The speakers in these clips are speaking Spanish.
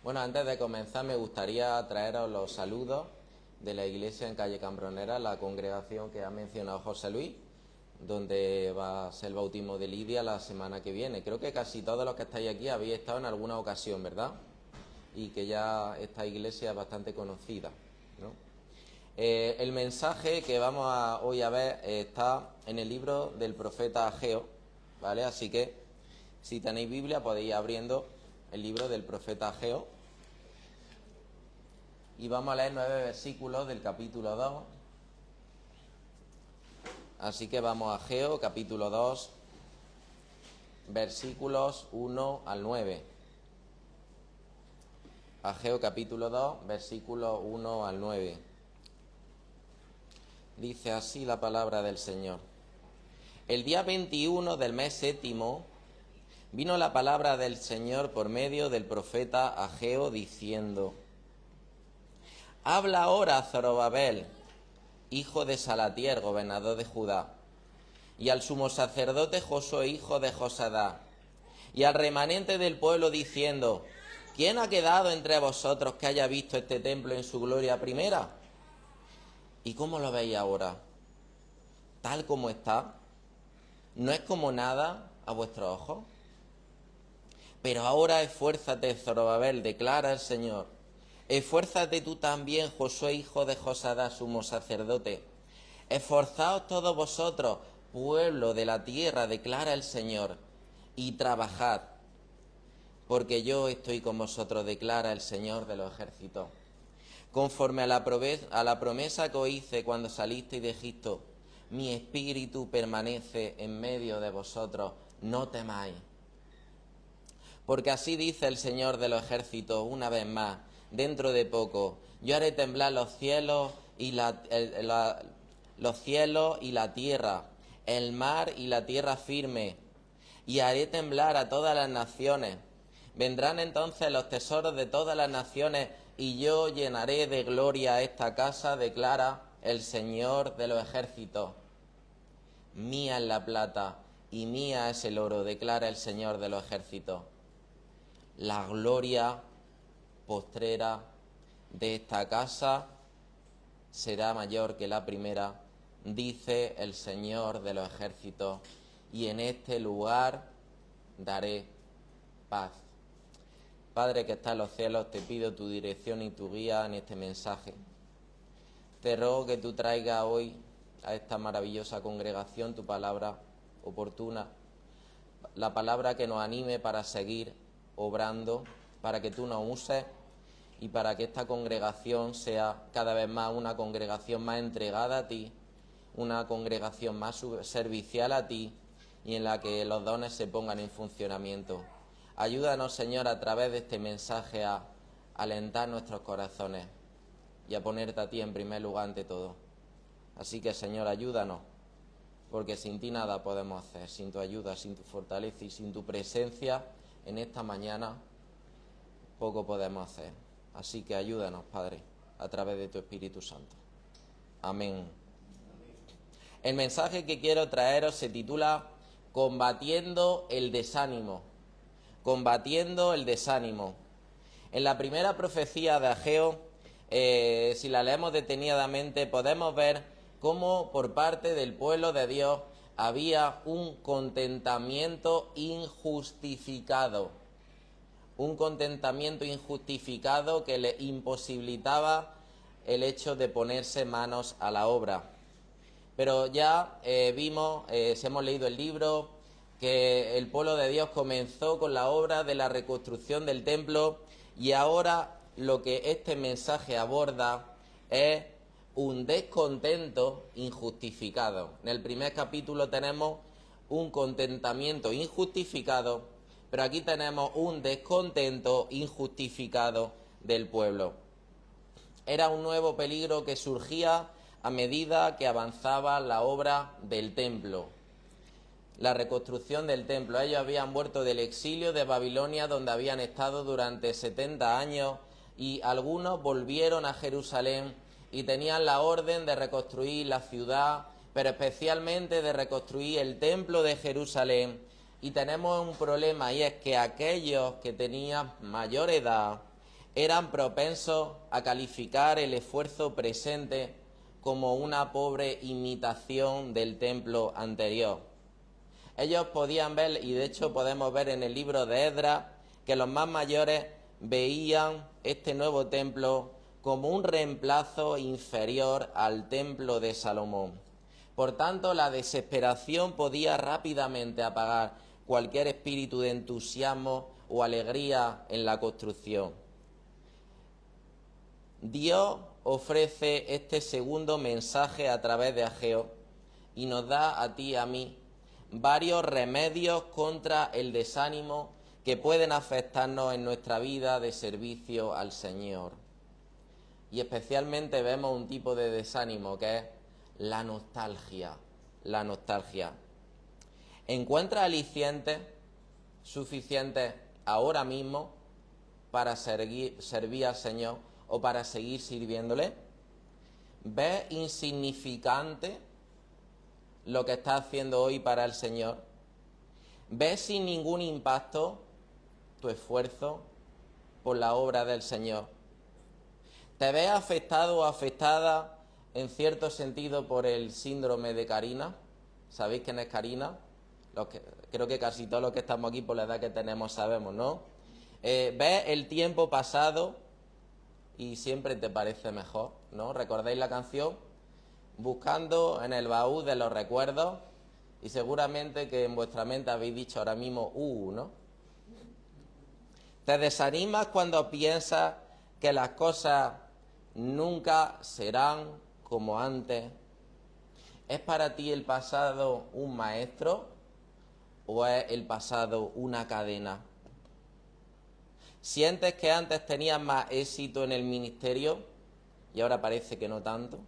Bueno, antes de comenzar me gustaría traeros los saludos de la iglesia en calle Cambronera, la congregación que ha mencionado José Luis, donde va a ser el bautismo de Lidia la semana que viene. Creo que casi todos los que estáis aquí habéis estado en alguna ocasión, ¿verdad? Y que ya esta iglesia es bastante conocida, ¿no? El mensaje que vamos hoy a ver está en el libro del profeta Ageo, ¿vale? Así que si tenéis Biblia podéis ir abriendo el libro del profeta Ageo y vamos a leer 9 versículos del capítulo 2. Así que vamos a Ageo, capítulo 2, versículos 1 al 9. Ageo, capítulo 2, versículos 1 al 9. Dice así la palabra del Señor. El día 21 del mes séptimo vino la palabra del Señor por medio del profeta Ageo diciendo: Habla ahora a Zorobabel, hijo de Salatiel, gobernador de Judá, y al sumo sacerdote Josué, hijo de Josadá, y al remanente del pueblo, diciendo: ¿Quién ha quedado entre vosotros que haya visto este templo en su gloria primera? ¿Y cómo lo veis ahora? ¿Tal como está? ¿No es como nada a vuestros ojos? Pero ahora esfuérzate, Zorobabel, declara el Señor. Esfuérzate tú también, Josué, hijo de Josadá, sumo sacerdote. Esforzaos todos vosotros, pueblo de la tierra, declara el Señor, y trabajad, porque yo estoy con vosotros, declara el Señor de los ejércitos. Conforme a la promesa que os hice cuando salisteis de Egipto, mi espíritu permanece en medio de vosotros, no temáis. Porque así dice el Señor de los ejércitos una vez más: dentro de poco yo haré temblar los cielos y la tierra, el mar y la tierra firme, y haré temblar a todas las naciones. Vendrán entonces los tesoros de todas las naciones, y yo llenaré de gloria a esta casa, declara el Señor de los ejércitos. Mía es la plata y mía es el oro, declara el Señor de los ejércitos. La gloria postrera de esta casa será mayor que la primera, dice el Señor de los ejércitos, y en este lugar daré paz. Padre que está en los cielos, te pido tu dirección y tu guía en este mensaje. Te ruego que tú traigas hoy a esta maravillosa congregación tu palabra oportuna, la palabra que nos anime para seguir obrando, para que tú nos uses y para que esta congregación sea cada vez más una congregación más entregada a ti, una congregación más servicial a ti y en la que los dones se pongan en funcionamiento. Ayúdanos, Señor, a través de este mensaje a alentar nuestros corazones y a ponerte a ti en primer lugar ante todo. Así que, Señor, ayúdanos, porque sin ti nada podemos hacer, sin tu ayuda, sin tu fortaleza y sin tu presencia en esta mañana poco podemos hacer. Así que ayúdanos, Padre, a través de tu Espíritu Santo. Amén. El mensaje que quiero traeros se titula Combatiendo el desánimo. Combatiendo el desánimo. En la primera profecía de Ageo, si la leemos detenidamente, podemos ver cómo por parte del pueblo de Dios había un contentamiento injustificado. Un contentamiento injustificado que le imposibilitaba el hecho de ponerse manos a la obra. Pero ya si hemos leído el libro, que el pueblo de Dios comenzó con la obra de la reconstrucción del templo y ahora lo que este mensaje aborda es un descontento injustificado. En el primer capítulo tenemos un contentamiento injustificado, pero aquí tenemos un descontento injustificado del pueblo. Era un nuevo peligro que surgía a medida que avanzaba la obra del templo, la reconstrucción del templo. Ellos habían vuelto del exilio de Babilonia, donde habían estado durante 70 años, y algunos volvieron a Jerusalén y tenían la orden de reconstruir la ciudad, pero especialmente de reconstruir el templo de Jerusalén. Y tenemos un problema, y es que aquellos que tenían mayor edad, eran propensos a calificar el esfuerzo presente como una pobre imitación del templo anterior. Ellos podían ver, y de hecho podemos ver en el libro de Esdras, que los más mayores veían este nuevo templo como un reemplazo inferior al templo de Salomón. Por tanto, la desesperación podía rápidamente apagar cualquier espíritu de entusiasmo o alegría en la construcción. Dios ofrece este segundo mensaje a través de Ageo y nos da a ti y a mí varios remedios contra el desánimo que pueden afectarnos en nuestra vida de servicio al Señor. Y especialmente vemos un tipo de desánimo que es la nostalgia. La nostalgia. ¿Encuentra alicientes suficientes ahora mismo para servir al Señor o para seguir sirviéndole? ¿Ves insignificante lo que estás haciendo hoy para el Señor? ¿Ves sin ningún impacto tu esfuerzo por la obra del Señor? ¿Te ves afectado o afectada en cierto sentido por el síndrome de Carina? ¿Sabéis quién es Carina? Creo que casi todos los que estamos aquí por la edad que tenemos sabemos, ¿no? ¿Ves el tiempo pasado y siempre te parece mejor, ¿no? ¿Recordáis la canción? Buscando en el baúl de los recuerdos, y seguramente que en vuestra mente habéis dicho ahora mismo, ¿no? ¿Te desanimas cuando piensas que las cosas nunca serán como antes? ¿Es para ti el pasado un maestro o es el pasado una cadena? ¿Sientes que antes tenías más éxito en el ministerio y ahora parece que no tanto?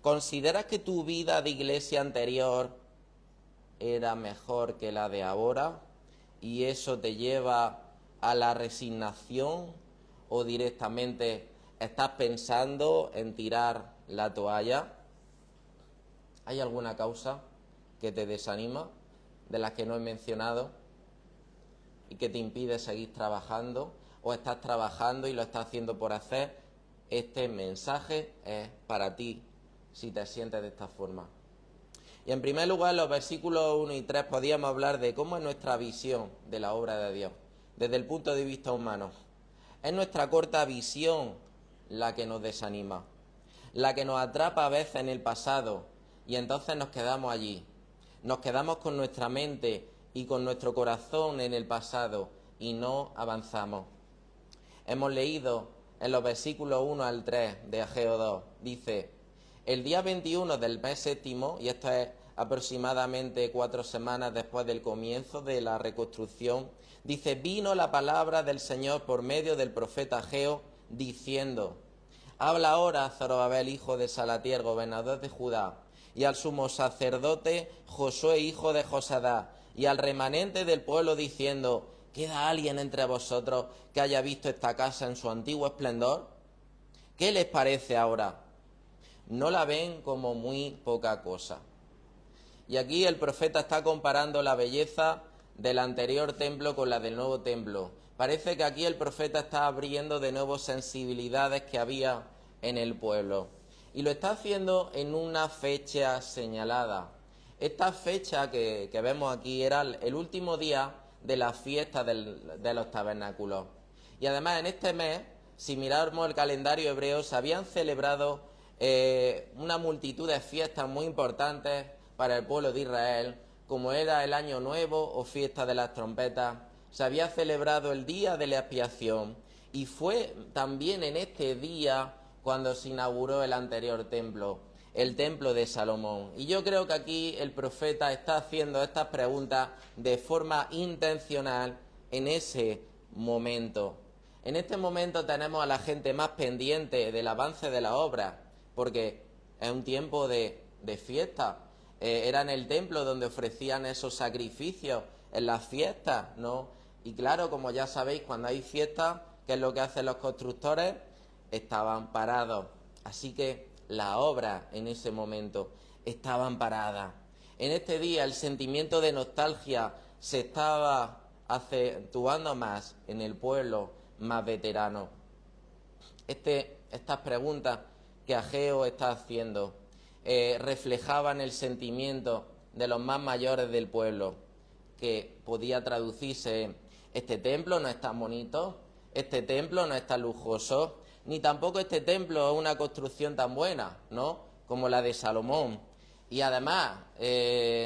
¿Consideras que tu vida de iglesia anterior era mejor que la de ahora y eso te lleva a la resignación o directamente estás pensando en tirar la toalla? ¿Hay alguna causa que te desanima, de las que no he mencionado, y que te impide seguir trabajando? ¿O estás trabajando y lo estás haciendo por hacer? Este mensaje es para ti, si te sientes de esta forma. Y en primer lugar, en los versículos 1 y 3 podíamos hablar de cómo es nuestra visión de la obra de Dios, desde el punto de vista humano. Es nuestra corta visión la que nos desanima, la que nos atrapa a veces en el pasado, y entonces nos quedamos allí. Nos quedamos con nuestra mente y con nuestro corazón en el pasado y no avanzamos. Hemos leído en los versículos 1 al 3 de Ageo 2, dice: el día 21 del mes séptimo, y esto es aproximadamente 4 semanas después del comienzo de la reconstrucción, dice: vino la palabra del Señor por medio del profeta Ageo, diciendo: habla ahora a Zorobabel, hijo de Salatiel, gobernador de Judá, y al sumo sacerdote Josué, hijo de Josadá, y al remanente del pueblo, diciendo: ¿queda alguien entre vosotros que haya visto esta casa en su antiguo esplendor? ¿Qué les parece ahora? ¿No la ven como muy poca cosa? Y aquí el profeta está comparando la belleza del anterior templo con la del nuevo templo. Parece que aquí el profeta está abriendo de nuevo sensibilidades que había en el pueblo. Y lo está haciendo en una fecha señalada. Esta fecha que vemos aquí era el último día de la fiesta de los tabernáculos. Y además en este mes, si miramos el calendario hebreo, se habían celebrado una multitud de fiestas muy importantes para el pueblo de Israel, como era el Año Nuevo o fiesta de las trompetas. Se había celebrado el día de la expiación y fue también en este día cuando se inauguró el anterior templo, el templo de Salomón. Y yo creo que aquí el profeta está haciendo estas preguntas de forma intencional en ese momento. En este momento tenemos a la gente más pendiente del avance de la obra, porque es un tiempo de fiesta. Era en el templo donde ofrecían esos sacrificios en las fiestas, ¿no? Y claro, como ya sabéis, cuando hay fiesta, ¿qué es lo que hacen los constructores? Estaban parados. Así que la obra en ese momento estaban paradas. En este día el sentimiento de nostalgia se estaba acentuando más en el pueblo más veterano. Estas preguntas que Ageo está haciendo reflejaban el sentimiento de los más mayores del pueblo, que podía traducirse en: este templo no es tan bonito, este templo no es tan lujoso, ni tampoco este templo es una construcción tan buena, ¿no?, como la de Salomón. Y además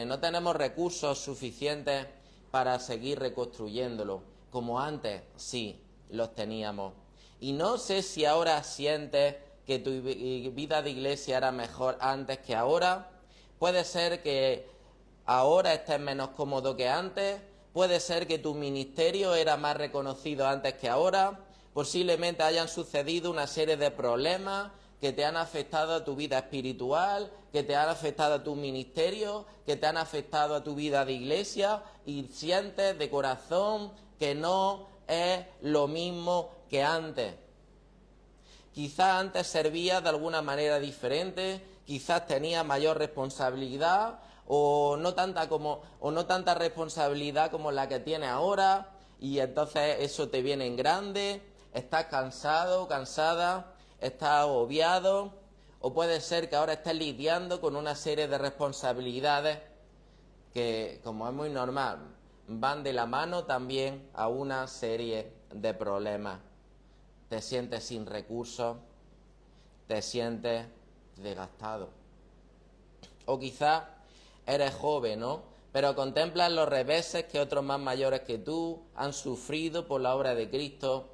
no tenemos recursos suficientes para seguir reconstruyéndolo, como antes sí los teníamos. Y no sé si ahora sientes que tu vida de iglesia era mejor antes que ahora. Puede ser que ahora estés menos cómodo que antes. Puede ser que tu ministerio era más reconocido antes que ahora. Posiblemente hayan sucedido una serie de problemas que te han afectado a tu vida espiritual, que te han afectado a tu ministerio, que te han afectado a tu vida de iglesia, y sientes de corazón que no es lo mismo que antes. Quizás antes servías de alguna manera diferente, quizás tenías mayor responsabilidad o no tanta responsabilidad como la que tienes ahora, y entonces eso te viene en grande, estás cansado, cansada, estás agobiado, o puede ser que ahora estés lidiando con una serie de responsabilidades que, como es muy normal, van de la mano también a una serie de problemas. Te sientes sin recursos, te sientes desgastado. O quizás eres joven, ¿no?, pero contemplas los reveses que otros más mayores que tú han sufrido por la obra de Cristo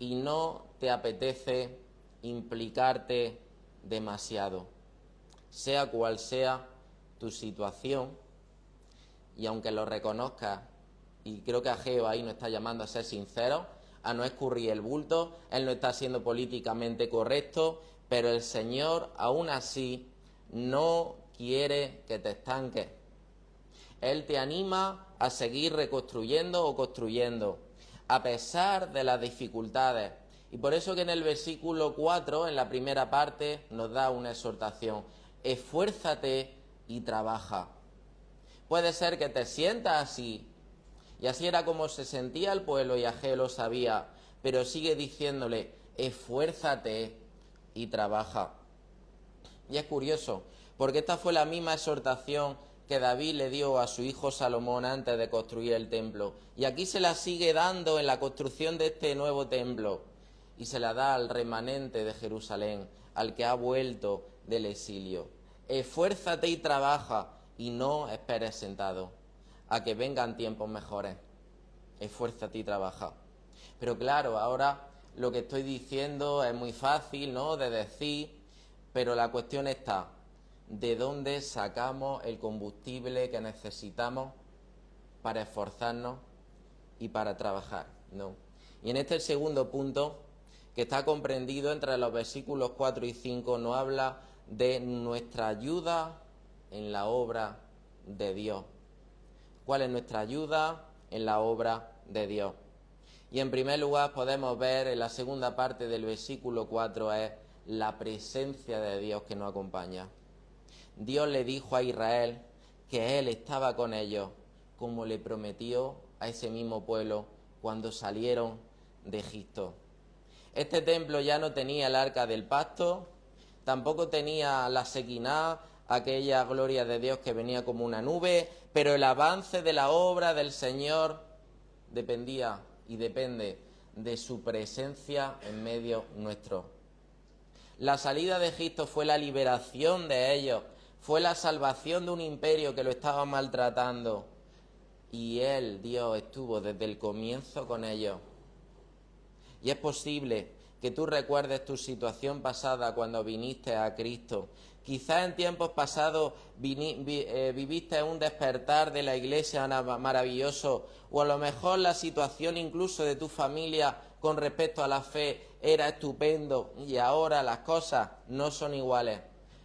y no te apetece implicarte demasiado. Sea cual sea tu situación, y aunque lo reconozcas, y creo que Ageo ahí nos está llamando a ser sinceros, a no escurrir el bulto, él no está siendo políticamente correcto, pero el Señor aún así no quiere que te estanques. Él te anima a seguir reconstruyendo o construyendo, a pesar de las dificultades. Y por eso que en el versículo 4, en la primera parte, nos da una exhortación: esfuérzate y trabaja. Puede ser que te sientas así, y así era como se sentía el pueblo, y Ageo lo sabía, pero sigue diciéndole: esfuérzate y trabaja. Y es curioso, porque esta fue la misma exhortación que David le dio a su hijo Salomón antes de construir el templo. Y aquí se la sigue dando en la construcción de este nuevo templo, y se la da al remanente de Jerusalén, al que ha vuelto del exilio. Esfuérzate y trabaja, y no esperes sentado a que vengan tiempos mejores. Esfuérzate y trabaja. Pero claro, ahora lo que estoy diciendo es muy fácil, ¿no?, de decir, pero la cuestión está: ¿de dónde sacamos el combustible que necesitamos para esforzarnos y para trabajar? ¿No? Y en este segundo punto, que está comprendido entre los versículos 4 y 5, nos habla de nuestra ayuda en la obra de Dios. ¿Cuál es nuestra ayuda en la obra de Dios? Y en primer lugar podemos ver en la segunda parte del versículo 4 es la presencia de Dios que nos acompaña. Dios le dijo a Israel que Él estaba con ellos, como le prometió a ese mismo pueblo cuando salieron de Egipto. Este templo ya no tenía el arca del pacto, tampoco tenía la Sequiná, aquella gloria de Dios que venía como una nube, pero el avance de la obra del Señor dependía y depende de su presencia en medio nuestro. La salida de Egipto fue la liberación de ellos, fue la salvación de un imperio que lo estaba maltratando, y Él, Dios, estuvo desde el comienzo con ellos. Y es posible que tú recuerdes tu situación pasada cuando viniste a Cristo. Quizás en tiempos pasados viviste un despertar de la iglesia maravilloso, o a lo mejor la situación incluso de tu familia con respecto a la fe era estupendo, y ahora las cosas no son iguales.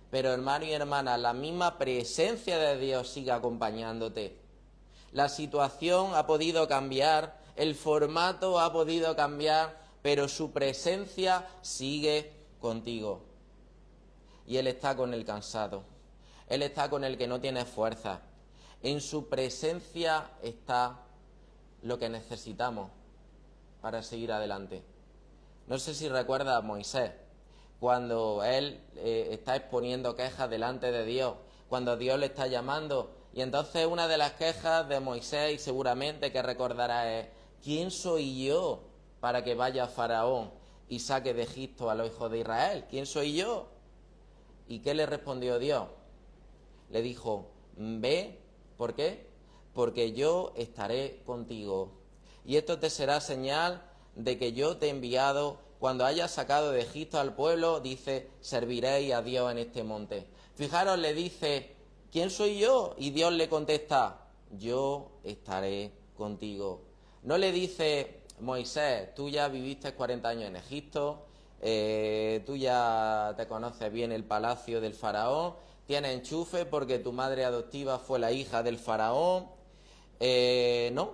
Pero hermano y hermana, la misma presencia de Dios sigue acompañándote. La situación ha podido cambiar, el formato ha podido cambiar, pero su presencia sigue contigo. Y Él está con el cansado, Él está con el que no tiene fuerza. En su presencia está lo que necesitamos para seguir adelante. No sé si recuerda a Moisés, cuando él está exponiendo quejas delante de Dios, cuando Dios le está llamando, y entonces una de las quejas de Moisés, y seguramente que recordará, es: ¿quién soy yo para que vaya Faraón y saque de Egipto a los hijos de Israel? ¿Quién soy yo? ¿Y qué le respondió Dios? Le dijo: ve. ¿Por qué? Porque yo estaré contigo. Y esto te será señal de que yo te he enviado. Cuando hayas sacado de Egipto al pueblo, dice, serviréis a Dios en este monte. Fijaros, le dice: ¿quién soy yo? Y Dios le contesta: yo estaré contigo. No le dice: Moisés, tú ya viviste 40 años en Egipto, tú ya te conoces bien el palacio del faraón, tienes enchufe porque tu madre adoptiva fue la hija del faraón. No,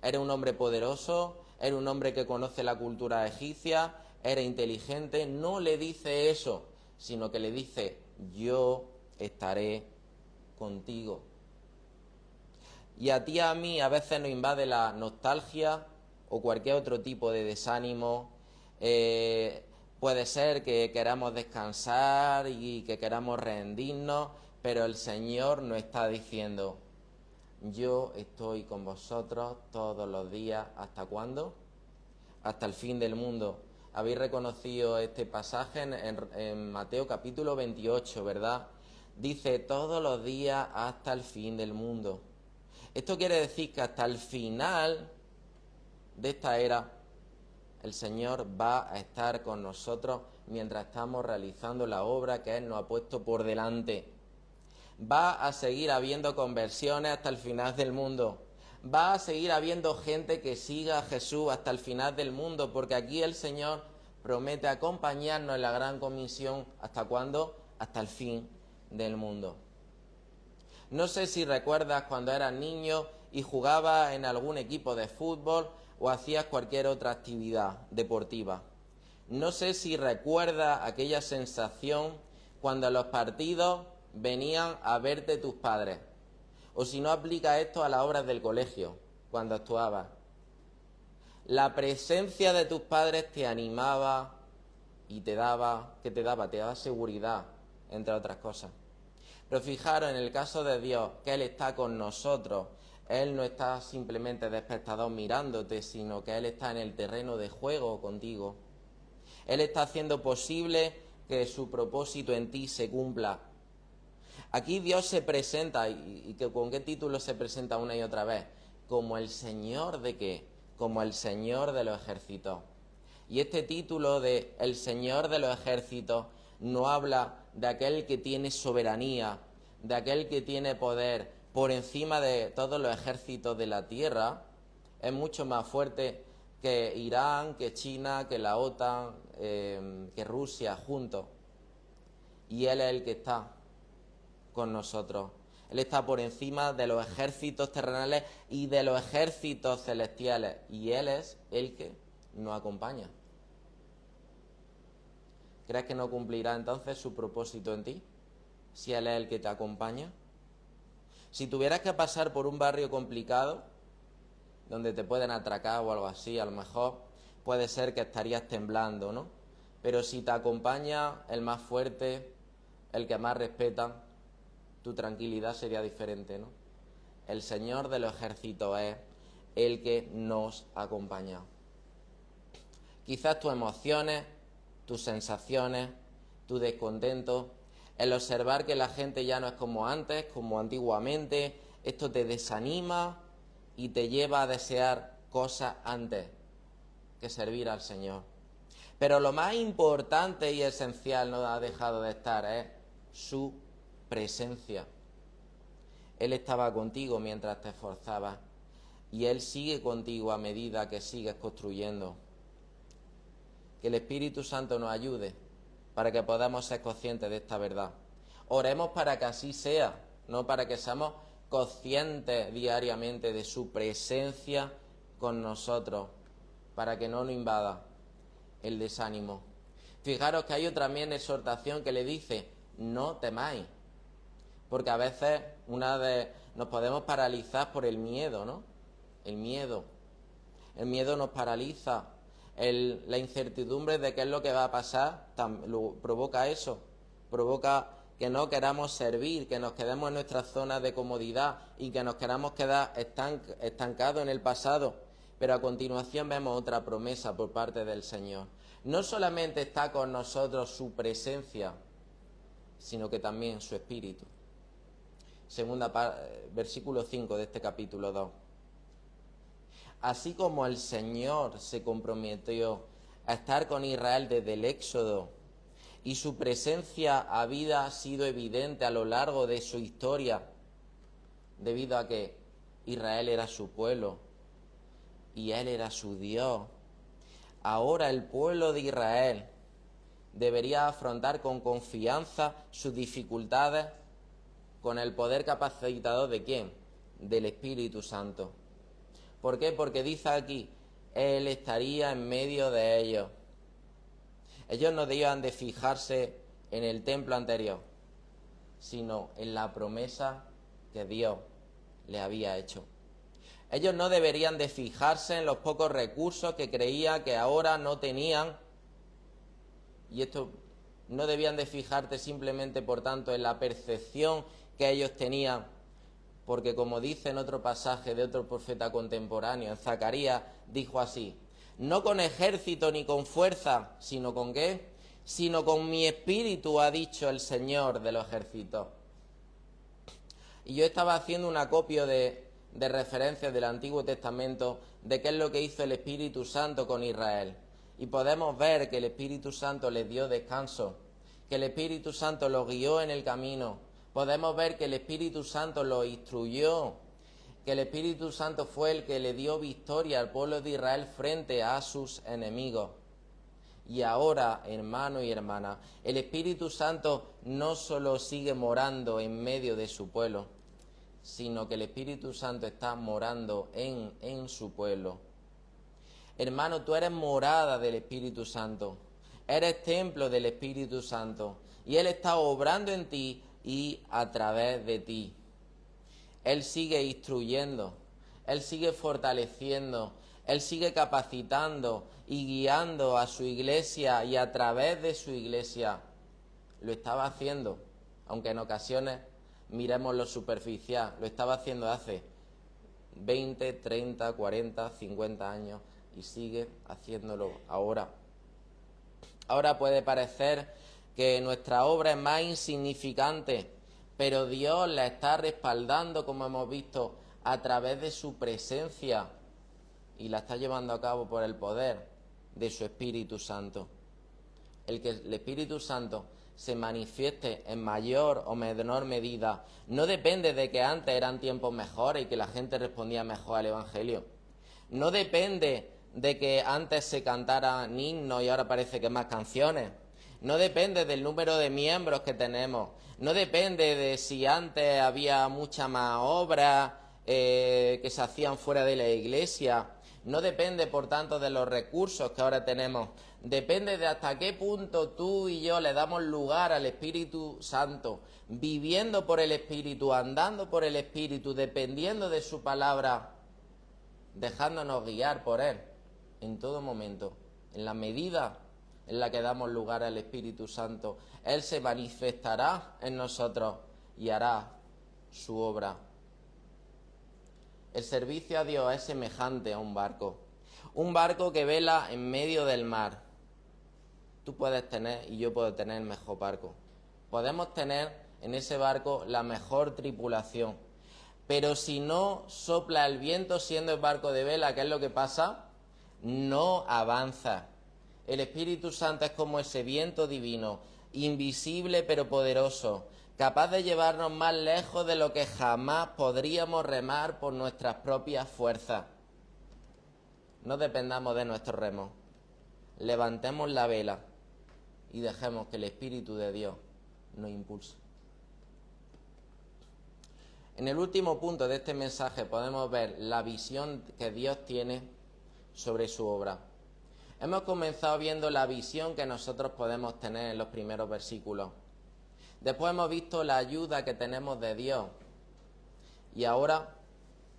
eres un hombre poderoso, eres un hombre que conoce la cultura egipcia, eres inteligente. No le dice eso, sino que le dice: yo estaré contigo. Y a ti y a mí a veces nos invade la nostalgia o cualquier otro tipo de desánimo. Puede ser que queramos descansar y que queramos rendirnos, pero el Señor nos está diciendo: yo estoy con vosotros todos los días. ¿Hasta cuándo? Hasta el fin del mundo. Habéis reconocido este pasaje en Mateo capítulo 28, ¿verdad? Dice: todos los días hasta el fin del mundo. Esto quiere decir que hasta el final de esta era el Señor va a estar con nosotros mientras estamos realizando la obra que Él nos ha puesto por delante. Va a seguir habiendo conversiones hasta el final del mundo. Va a seguir habiendo gente que siga a Jesús hasta el final del mundo, porque aquí el Señor promete acompañarnos en la gran comisión. ¿Hasta cuándo? Hasta el fin del mundo. No sé si recuerdas cuando eras niño y jugabas en algún equipo de fútbol o hacías cualquier otra actividad deportiva. No sé si recuerdas aquella sensación cuando en los partidos venían a verte tus padres. O si no, aplica esto a las obras del colegio, cuando actuabas. La presencia de tus padres te animaba y te daba seguridad, entre otras cosas. Pero fijaros, en el caso de Dios, que Él está con nosotros. Él no está simplemente de espectador mirándote, sino que Él está en el terreno de juego contigo. Él está haciendo posible que su propósito en ti se cumpla. Aquí Dios se presenta, y ¿con qué título se presenta una y otra vez? Como el Señor de qué, como el Señor de los ejércitos. Y este título de el Señor de los ejércitos no habla de aquel que tiene soberanía, de aquel que tiene poder por encima de todos los ejércitos de la tierra. Es mucho más fuerte que Irán, que China, que la OTAN, que Rusia juntos. Y Él es el que está con nosotros. Él está por encima de los ejércitos terrenales y de los ejércitos celestiales. Y Él es el que nos acompaña. ¿Crees que no cumplirá entonces su propósito en ti? Si Él es el que te acompaña. Si tuvieras que pasar por un barrio complicado, donde te pueden atracar o algo así, a lo mejor puede ser que estarías temblando, ¿no? Pero si te acompaña el más fuerte, el que más respeta, tu tranquilidad sería diferente, ¿no? El Señor de los ejércitos es el que nos acompaña. Quizás tus emociones, tus sensaciones, tu descontento, el observar que la gente ya no es como antes, como antiguamente, esto te desanima y te lleva a desear cosas antes que servir al Señor. Pero lo más importante y esencial no ha dejado de estar, es su presencia. Él estaba contigo mientras te esforzabas y Él sigue contigo a medida que sigues construyendo. Que el Espíritu Santo nos ayude para que podamos ser conscientes de esta verdad. Oremos para que así sea, no para que seamos conscientes diariamente de su presencia con nosotros, para que no nos invada el desánimo. Fijaros que hay también exhortación que le dice: no temáis, porque a veces nos podemos paralizar por el miedo, ¿no? El miedo nos paraliza. La incertidumbre de qué es lo que va a pasar provoca eso, provoca que no queramos servir, que nos quedemos en nuestra zona de comodidad y que nos queramos quedar estancados en el pasado. Pero a continuación vemos otra promesa por parte del Señor. No solamente está con nosotros su presencia, sino que también su Espíritu. Versículo 5 de este capítulo 2. Así como el Señor se comprometió a estar con Israel desde el Éxodo, y su presencia había sido evidente a lo largo de su historia, debido a que Israel era su pueblo y Él era su Dios. Ahora el pueblo de Israel debería afrontar con confianza sus dificultades con el poder capacitador ¿de quién? Del Espíritu Santo. ¿Por qué? Porque dice aquí, Él estaría en medio de ellos. Ellos no debían de fijarse en el templo anterior, sino en la promesa que Dios le había hecho. Ellos no deberían de fijarse en los pocos recursos que creía que ahora no tenían, y esto no debían de fijarte simplemente, por tanto, en la percepción que ellos tenían, porque como dice en otro pasaje de otro profeta contemporáneo, en Zacarías, dijo así: no con ejército ni con fuerza, sino con ¿qué? Sino con mi espíritu, ha dicho el Señor de los ejércitos. Y yo estaba haciendo un acopio de referencias del Antiguo Testamento de qué es lo que hizo el Espíritu Santo con Israel. Y podemos ver que el Espíritu Santo les dio descanso, que el Espíritu Santo los guió en el camino. Podemos ver que el Espíritu Santo los instruyó, que el Espíritu Santo fue el que le dio victoria al pueblo de Israel frente a sus enemigos. Y ahora, hermano y hermana, el Espíritu Santo no solo sigue morando en medio de su pueblo, sino que el Espíritu Santo está morando en su pueblo. Hermano, tú eres morada del Espíritu Santo, eres templo del Espíritu Santo, y Él está obrando en ti y a través de ti. Él sigue instruyendo, Él sigue fortaleciendo, Él sigue capacitando y guiando a su iglesia, y a través de su iglesia lo estaba haciendo, aunque en ocasiones miremos lo superficial, lo estaba haciendo hace 20, 30, 40, 50 años y sigue haciéndolo ahora. Ahora puede parecer que nuestra obra es más insignificante, pero Dios la está respaldando, como hemos visto, a través de su presencia, y la está llevando a cabo por el poder de su Espíritu Santo. El que el Espíritu Santo se manifieste en mayor o menor medida no depende de que antes eran tiempos mejores y que la gente respondía mejor al Evangelio. No depende de que antes se cantaran himnos y ahora parece que más canciones. No depende del número de miembros que tenemos. No depende de si antes había mucha más obras que se hacían fuera de la iglesia. No depende, por tanto, de los recursos que ahora tenemos. Depende de hasta qué punto tú y yo le damos lugar al Espíritu Santo, viviendo por el Espíritu, andando por el Espíritu, dependiendo de su palabra, dejándonos guiar por Él en todo momento. En la medida en la que damos lugar al Espíritu Santo, Él se manifestará en nosotros y hará su obra. El servicio a Dios es semejante a un barco que vela en medio del mar. Tú puedes tener y yo puedo tener el mejor barco. Podemos tener en ese barco la mejor tripulación. Pero si no sopla el viento siendo el barco de vela, ¿qué es lo que pasa? No avanza. El Espíritu Santo es como ese viento divino, invisible pero poderoso, capaz de llevarnos más lejos de lo que jamás podríamos remar por nuestras propias fuerzas. No dependamos de nuestros remos. Levantemos la vela y dejemos que el Espíritu de Dios nos impulse. En el último punto de este mensaje podemos ver la visión que Dios tiene sobre su obra. Hemos comenzado viendo la visión que nosotros podemos tener en los primeros versículos. Después hemos visto la ayuda que tenemos de Dios. Y ahora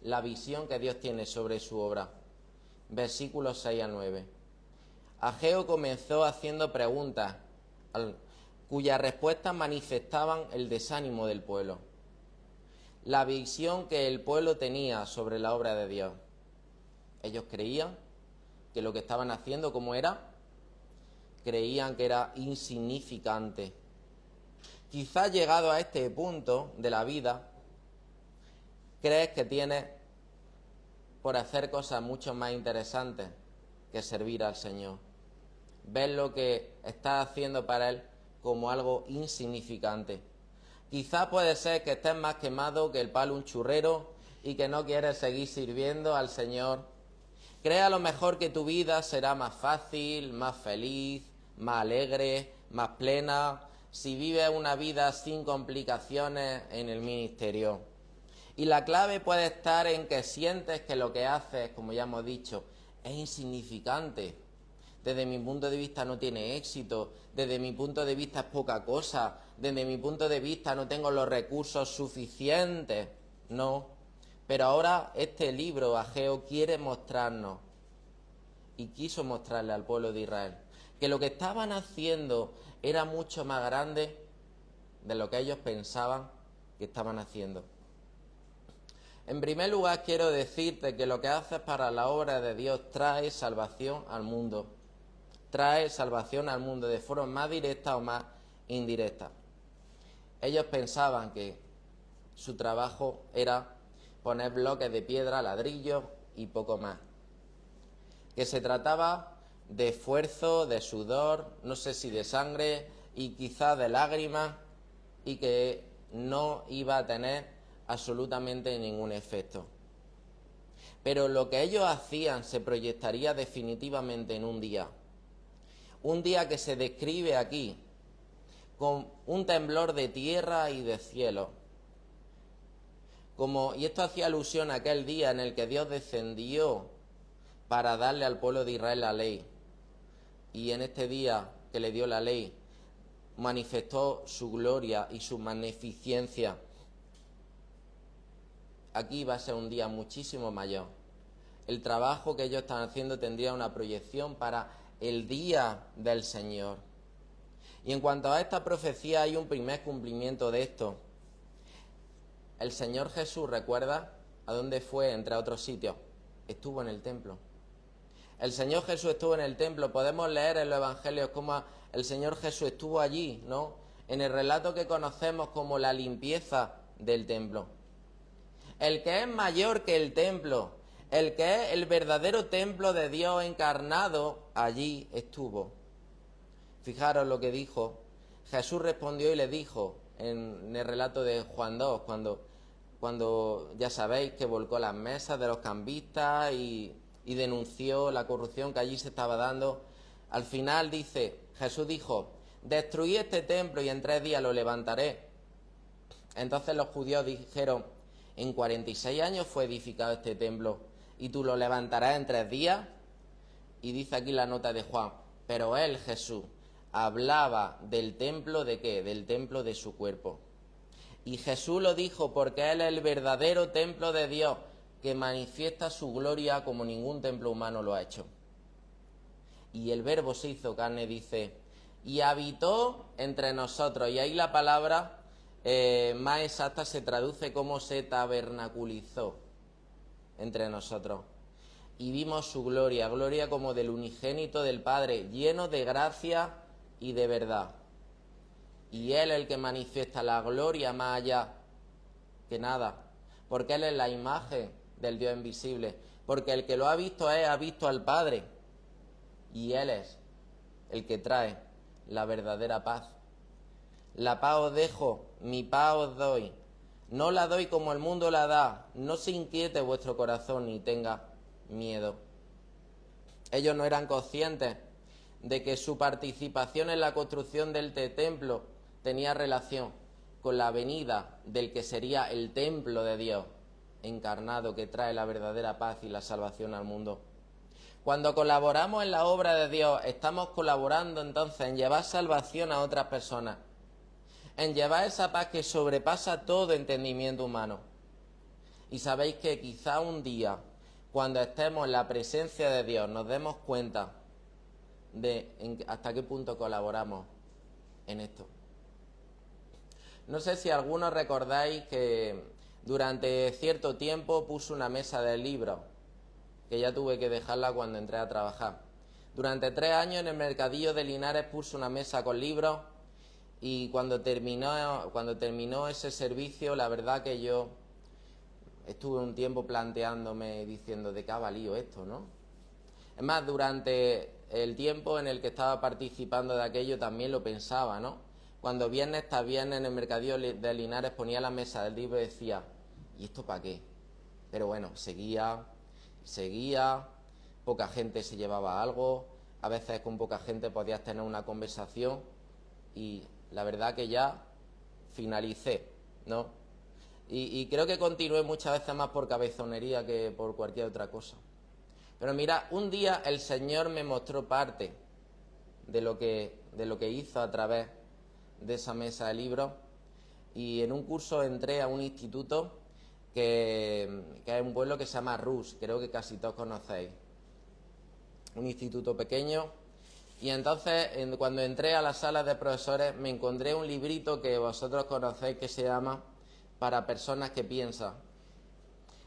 la visión que Dios tiene sobre su obra. Versículos 6 al 9. Ageo comenzó haciendo preguntas cuyas respuestas manifestaban el desánimo del pueblo, la visión que el pueblo tenía sobre la obra de Dios. Ellos creían que lo que estaban haciendo, ¿cómo era? Creían que era insignificante. Quizás llegado a este punto de la vida, crees que tienes por hacer cosas mucho más interesantes que servir al Señor. Ves lo que estás haciendo para Él como algo insignificante. Quizás puede ser que estés más quemado que el palo un churrero y que no quieres seguir sirviendo al Señor. Crees a lo mejor que tu vida será más fácil, más feliz, más alegre, más plena, si vives una vida sin complicaciones en el ministerio. Y la clave puede estar en que sientes que lo que haces, como ya hemos dicho, es insignificante. Desde mi punto de vista no tiene éxito, desde mi punto de vista es poca cosa, desde mi punto de vista no tengo los recursos suficientes. No, pero ahora este libro, Ageo, quiere mostrarnos, y quiso mostrarle al pueblo de Israel, que lo que estaban haciendo era mucho más grande de lo que ellos pensaban que estaban haciendo. En primer lugar, quiero decirte que lo que haces para la obra de Dios trae salvación al mundo. Trae salvación al mundo de forma más directa o más indirecta. Ellos pensaban que su trabajo era poner bloques de piedra, ladrillos y poco más. Que se trataba de esfuerzo, de sudor, no sé si de sangre y quizás de lágrimas, y que no iba a tener absolutamente ningún efecto. Pero lo que ellos hacían se proyectaría definitivamente en un día que se describe aquí con un temblor de tierra y de cielo. Y esto hacía alusión a aquel día en el que Dios descendió para darle al pueblo de Israel la ley. Y en este día que le dio la ley, manifestó su gloria y su magnificencia. Aquí va a ser un día muchísimo mayor. El trabajo que ellos están haciendo tendría una proyección para el día del Señor. Y en cuanto a esta profecía hay un primer cumplimiento de esto. El Señor Jesús, ¿recuerda a dónde fue entre otros sitios? Estuvo en el templo. El Señor Jesús estuvo en el templo. Podemos leer en los evangelios cómo el Señor Jesús estuvo allí, ¿no? En el relato que conocemos como la limpieza del templo. El que es mayor que el templo, el que es el verdadero templo de Dios encarnado, allí estuvo. Fijaros lo que dijo. Jesús respondió y le dijo en el relato de Juan 2, cuando ya sabéis que volcó las mesas de los cambistas y denunció la corrupción que allí se estaba dando. Al final dice, Jesús dijo, destruí este templo y en 3 días lo levantaré. Entonces los judíos dijeron, en 46 años fue edificado este templo y tú lo levantarás en 3 días. Y dice aquí la nota de Juan, pero él, Jesús, hablaba del templo ¿de qué? Del templo de su cuerpo. Y Jesús lo dijo porque él es el verdadero templo de Dios, que manifiesta su gloria como ningún templo humano lo ha hecho. Y el Verbo se hizo carne, dice, y habitó entre nosotros. Y ahí la palabra más exacta se traduce como se tabernaculizó entre nosotros. Y vimos su gloria, gloria como del unigénito del Padre, lleno de gracia y de verdad. Y Él es el que manifiesta la gloria más allá que nada, porque Él es la imagen del Dios invisible, porque el que lo ha visto ha visto al Padre, y Él es el que trae la verdadera paz. La paz os dejo, mi paz os doy. No la doy como el mundo la da. No se inquiete vuestro corazón ni tenga miedo. Ellos no eran conscientes de que su participación en la construcción del templo tenía relación con la venida del que sería el templo de Dios encarnado, que trae la verdadera paz y la salvación al mundo. Cuando colaboramos en la obra de Dios, estamos colaborando entonces en llevar salvación a otras personas, en llevar esa paz que sobrepasa todo entendimiento humano. Y sabéis que quizá un día, cuando estemos en la presencia de Dios, nos demos cuenta hasta qué punto colaboramos en esto. No sé si algunos recordáis que durante cierto tiempo puse una mesa de libros, que ya tuve que dejarla cuando entré a trabajar. Durante 3 años en el mercadillo de Linares puse una mesa con libros y cuando terminó ese servicio, la verdad que yo estuve un tiempo planteándome, diciendo, ¿de qué ha valido esto, no? Es más, durante el tiempo en el que estaba participando de aquello también lo pensaba, ¿no? Cuando viernes tras viernes en el mercadillo de Linares ponía la mesa del libro y decía, ¿y esto para qué? Pero bueno, seguía, poca gente se llevaba algo, a veces con poca gente podías tener una conversación y la verdad que ya finalicé, ¿no? Y creo que continué muchas veces más por cabezonería que por cualquier otra cosa. Pero mira, un día el Señor me mostró parte de lo que hizo a través de esa mesa de libros y en un curso entré a un instituto que es un pueblo que se llama Rus, creo que casi todos conocéis. Un instituto pequeño. Y entonces, cuando entré a la sala de profesores, me encontré un librito que vosotros conocéis que se llama Para personas que piensan.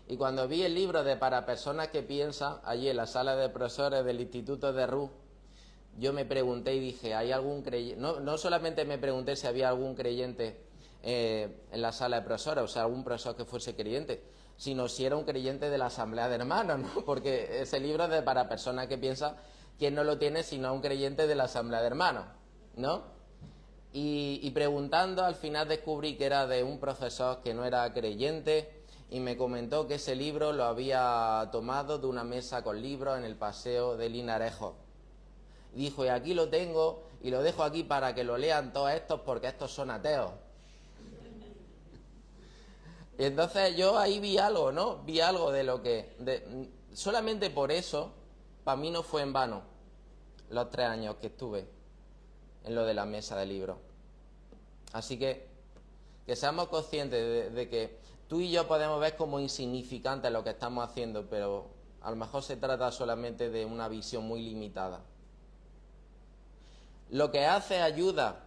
Y cuando vi el libro de Para personas que piensan, allí en la sala de profesores del Instituto de Rus, yo me pregunté y dije, ¿hay algún creyente? No solamente me pregunté si había algún creyente en la sala de profesores, o sea, algún profesor que fuese creyente, sino si era un creyente de la Asamblea de Hermanos, ¿no? Porque ese libro es de Para personas que piensan, ¿quién no lo tiene sino un creyente de la Asamblea de Hermanos, ¿no? Y preguntando, al final descubrí que era de un profesor que no era creyente y me comentó que ese libro lo había tomado de una mesa con libros en el paseo de Linarejo. Dijo, y aquí lo tengo y lo dejo aquí para que lo lean todos estos porque estos son ateos. Y entonces yo ahí vi algo, ¿no? Vi algo de lo que... solamente por eso, para mí no fue en vano los 3 años que estuve en lo de la mesa de libros. Así que seamos conscientes de que tú y yo podemos ver como insignificante lo que estamos haciendo, pero a lo mejor se trata solamente de una visión muy limitada. Lo que hace ayuda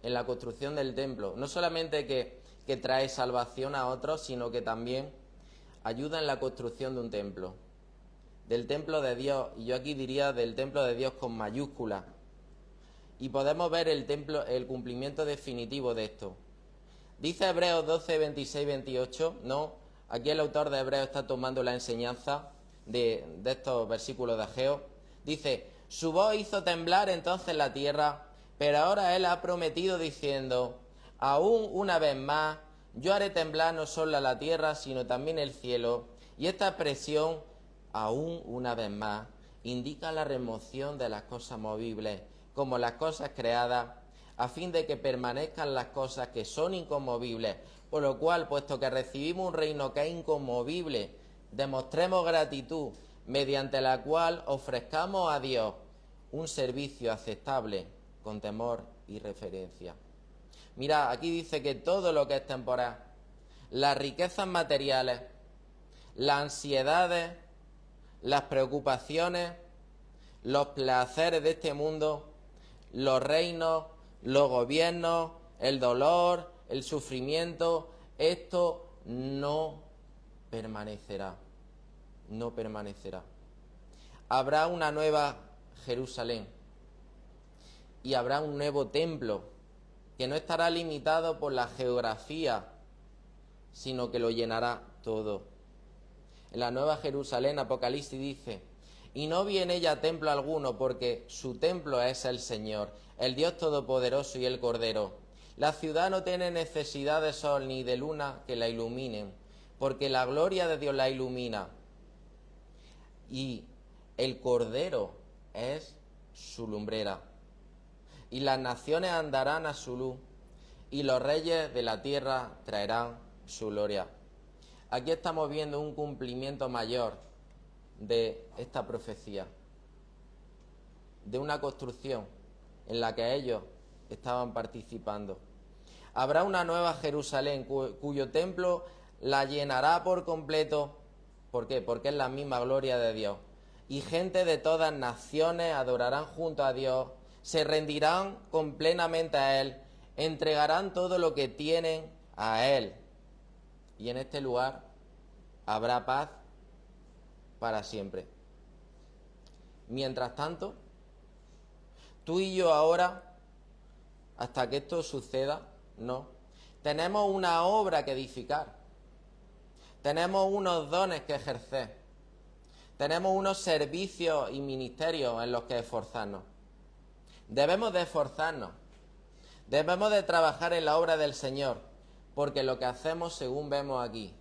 en la construcción del templo, no solamente que trae salvación a otros, sino que también ayuda en la construcción de un templo, del templo de Dios, y yo aquí diría del templo de Dios con mayúsculas. Y podemos ver el cumplimiento definitivo de esto. Dice Hebreos 12, 26, 28, ¿no? Aquí el autor de Hebreos está tomando la enseñanza de estos versículos de Ageo. Dice, su voz hizo temblar entonces la tierra, pero ahora él ha prometido diciendo, aún una vez más, yo haré temblar no solo la tierra, sino también el cielo. Y esta expresión, aún una vez más, indica la remoción de las cosas movibles, como las cosas creadas, a fin de que permanezcan las cosas que son inconmovibles. Por lo cual, puesto que recibimos un reino que es inconmovible, demostremos gratitud, mediante la cual ofrezcamos a Dios un servicio aceptable, con temor y reverencia. Mira, aquí dice que todo lo que es temporal, las riquezas materiales, las ansiedades, las preocupaciones, los placeres de este mundo, los reinos, los gobiernos, el dolor, el sufrimiento, esto no permanecerá, no permanecerá. Habrá una nueva Jerusalén y habrá un nuevo templo que no estará limitado por la geografía, sino que lo llenará todo. En la nueva Jerusalén, Apocalipsis dice, y no vi en ella templo alguno, porque su templo es el Señor, el Dios Todopoderoso y el Cordero. La ciudad no tiene necesidad de sol ni de luna que la iluminen, porque la gloria de Dios la ilumina. Y el Cordero es su lumbrera. Y las naciones andarán a su luz, y los reyes de la tierra traerán su gloria. Aquí estamos viendo un cumplimiento mayor de esta profecía, de una construcción en la que ellos estaban participando. Habrá una nueva Jerusalén cuyo templo la llenará por completo. ¿Por qué? Porque es la misma gloria de Dios. y gente de todas naciones adorarán junto a Dios, se rendirán plenamente a Él, entregarán todo lo que tienen a Él. Y en este lugar habrá paz para siempre. Mientras tanto, tú y yo ahora, hasta que esto suceda, no, tenemos una obra que edificar. Tenemos unos dones que ejercer. Tenemos unos servicios y ministerios en los que esforzarnos. Debemos de esforzarnos. Debemos de trabajar en la obra del Señor, porque lo que hacemos, según vemos aquí,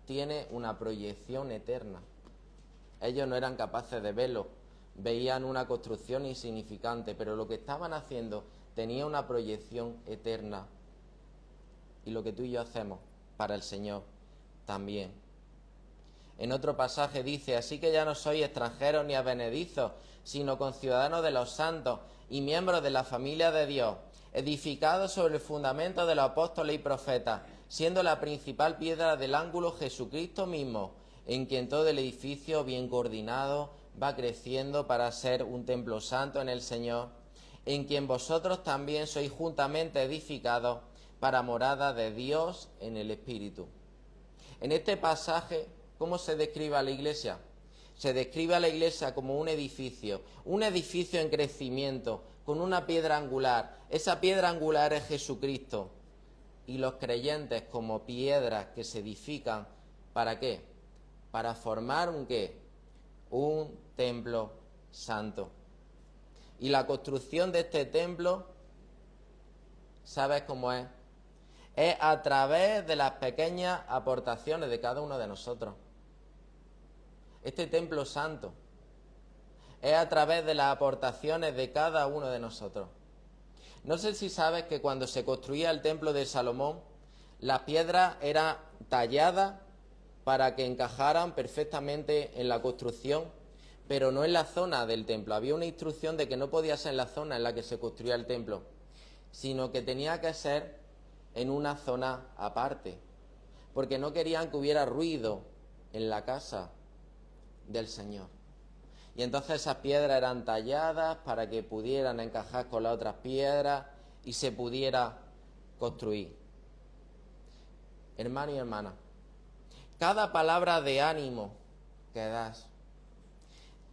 tiene una proyección eterna. Ellos no eran capaces de verlo, veían una construcción insignificante, pero lo que estaban haciendo tenía una proyección eterna. Y lo que tú y yo hacemos para el Señor también. En otro pasaje dice: así que ya no sois extranjeros ni advenedizos, sino conciudadanos de los santos y miembros de la familia de Dios, edificados sobre el fundamento de los apóstoles y profetas, siendo la principal piedra del ángulo Jesucristo mismo, en quien todo el edificio bien coordinado va creciendo para ser un templo santo en el Señor, en quien vosotros también sois juntamente edificados para morada de Dios en el Espíritu. En este pasaje, ¿cómo se describe a la iglesia? Se describe a la iglesia como un edificio en crecimiento, con una piedra angular. Esa piedra angular es Jesucristo. Y los creyentes como piedras que se edifican, ¿para qué? Para formar ¿un qué? Un templo santo. Y la construcción de este templo, ¿sabes cómo es? Es a través de las pequeñas aportaciones de cada uno de nosotros. Este templo santo es a través de las aportaciones de cada uno de nosotros. No sé si sabes que cuando se construía el templo de Salomón, las piedras eran talladas para que encajaran perfectamente en la construcción, pero no en la zona del templo. Había una instrucción de que no podía ser en la zona en la que se construía el templo, sino que tenía que ser en una zona aparte, porque no querían que hubiera ruido en la casa del Señor. Y entonces esas piedras eran talladas para que pudieran encajar con las otras piedras y se pudiera construir. Hermano y hermana, cada palabra de ánimo que das,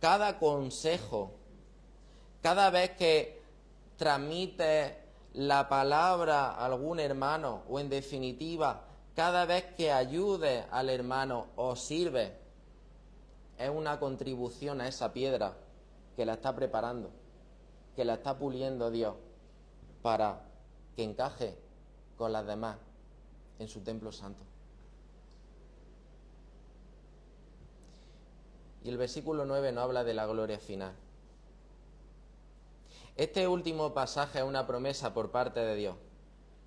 cada consejo, cada vez que transmites la palabra a algún hermano, o en definitiva, cada vez que ayudes al hermano o sirves, es una contribución a esa piedra que la está preparando, que la está puliendo Dios para que encaje con las demás en su templo santo. Y el versículo 9 nos habla de la gloria final. Este último pasaje es una promesa por parte de Dios.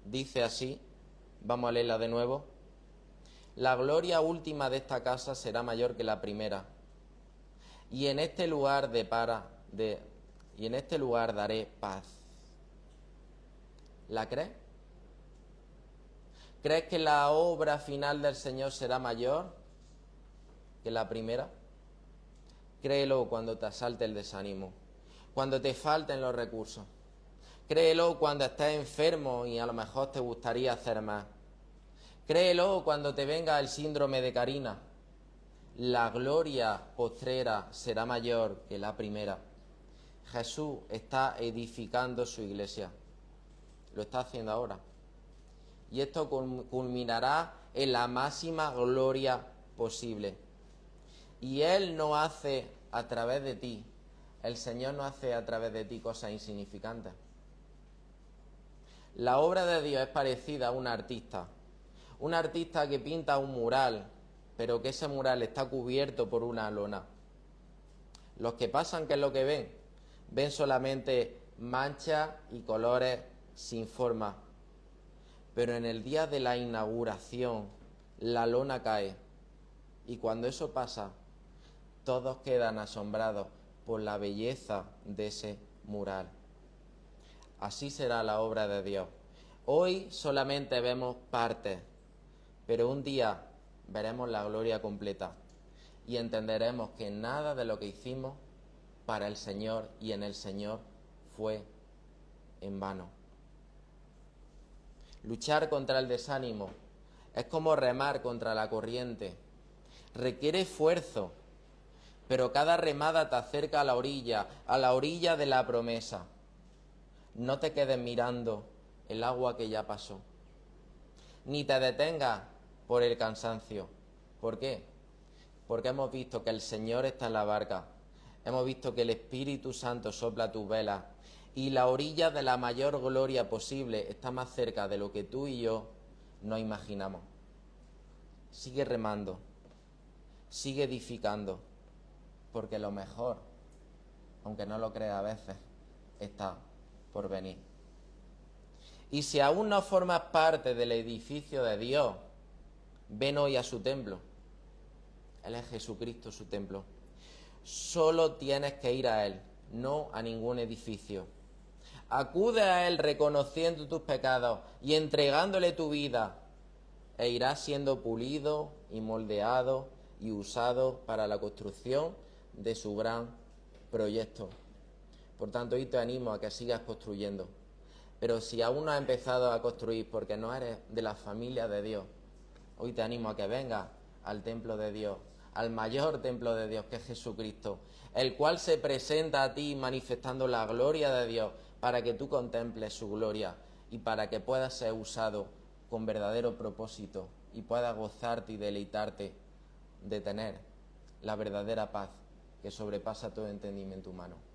Dice así, vamos a leerla de nuevo: la gloria última de esta casa será mayor que la primera, y en este lugar daré paz. ¿La crees? ¿Crees que la obra final del Señor será mayor que la primera? Créelo cuando te asalte el desánimo, cuando te falten los recursos. Créelo cuando estés enfermo y a lo mejor te gustaría hacer más. Créelo cuando te venga el síndrome de Carina. La gloria postrera será mayor que la primera. Jesús está edificando su iglesia. Lo está haciendo ahora. Y esto culminará en la máxima gloria posible. Y Él no hace a través de ti, el Señor no hace a través de ti cosas insignificantes. La obra de Dios es parecida a un artista que pinta un mural, pero que ese mural está cubierto por una lona. Los que pasan, ¿qué es lo que ven? Ven solamente manchas y colores sin forma. Pero en el día de la inauguración, la lona cae. Y cuando eso pasa, todos quedan asombrados por la belleza de ese mural. Así será la obra de Dios. Hoy solamente vemos partes, pero un día veremos la gloria completa. y entenderemos que nada de lo que hicimos para el Señor y en el Señor fue en vano. Luchar contra el desánimo es como remar contra la corriente. Requiere esfuerzo, pero cada remada te acerca a la orilla de la promesa. No te quedes mirando el agua que ya pasó, ni te detengas por el cansancio. ¿Por qué? Porque hemos visto que el Señor está en la barca, hemos visto que el Espíritu Santo sopla tus velas y la orilla de la mayor gloria posible está más cerca de lo que tú y yo nos imaginamos. Sigue remando, sigue edificando, porque lo mejor, aunque no lo creas a veces, está por venir. Y si aún no formas parte del edificio de Dios, ven hoy a su templo. Él es Jesucristo, su templo. Solo tienes que ir a Él, no a ningún edificio. Acude a Él reconociendo tus pecados y entregándole tu vida, e irás siendo pulido y moldeado y usado para la construcción de su gran proyecto. Por tanto, hoy te animo a que sigas construyendo. Pero si aún no has empezado a construir porque no eres de la familia de Dios, hoy te animo a que vengas al templo de Dios, al mayor templo de Dios, que es Jesucristo, el cual se presenta a ti manifestando la gloria de Dios para que tú contemples su gloria y para que puedas ser usado con verdadero propósito y puedas gozarte y deleitarte de tener la verdadera paz que sobrepasa todo entendimiento humano.